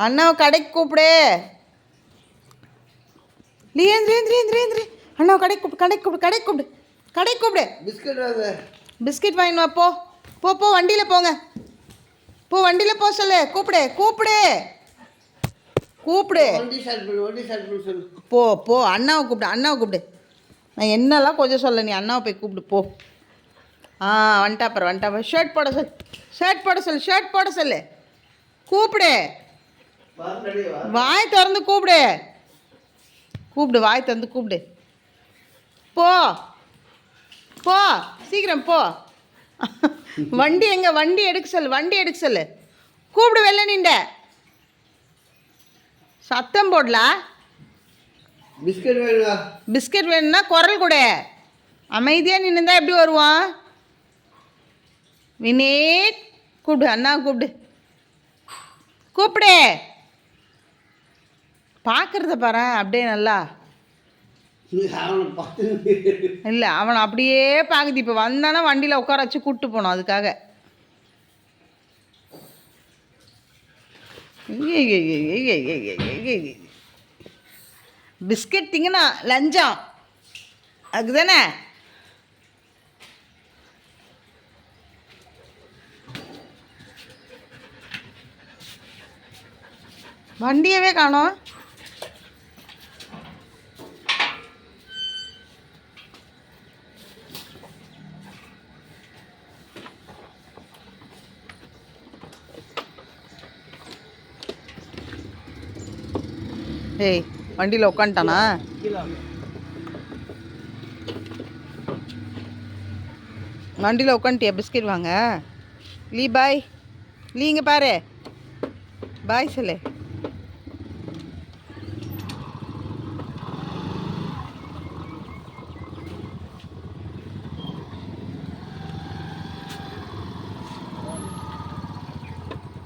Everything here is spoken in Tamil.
அண்ணாவை கடைக்கு கூப்பிடு. நீ ஏந்திரி. அண்ணாவை கடைக்கு கூப்பிடு, கடைக்கு கூப்பிடு. பிஸ்கட் வாங்கினு வா. போ வண்டியில் போங்க. வண்டியில் போ சொல்லு. கூப்பிடு. போ அண்ணாவை கூப்பிடு. நான் என்னெல்லாம் கொஞ்சம் சொல்ல, நீ அண்ணாவை போய் கூப்பிடு போ. வந்துட்டா. ஷர்ட் போட சொல்லு. கூப்பிடு. வாய் திறந்து கூப்பிடு. வாய் திறந்து கூப்பிடு. போ சீக்கிரம் போ. வண்டி எங்க? வண்டி எடுக்க சொல்லு. கூப்பிடு. வெளில நின்ற சத்தம் போடல. பிஸ்கட் வேணும்னா குரல் கொடு. அமைதியாக நின்றுந்தா எப்படி வருவான்? வினீத் கூப்பிடு. அண்ணா கூப்பிடு. பார்க்குறத பாரு அப்படியே நல்லா. இல்லை, அவனை அப்படியே பார்க்குது. இப்போ வந்தானா வண்டியில் உட்கார வச்சு கூப்பிட்டு போனோம். அதுக்காக பிஸ்கட் திங்கண்ணா லஞ்சம் அதுதானே. வண்டியவே காணோம். ஏய், வண்டியில் உட்காந்துட்டானா? வண்டியில் உட்காந்துட்டியா? பிஸ்கட் வாங்க. லீ பாய். லீ இங்கே பாரு. பாய் சொல்லு.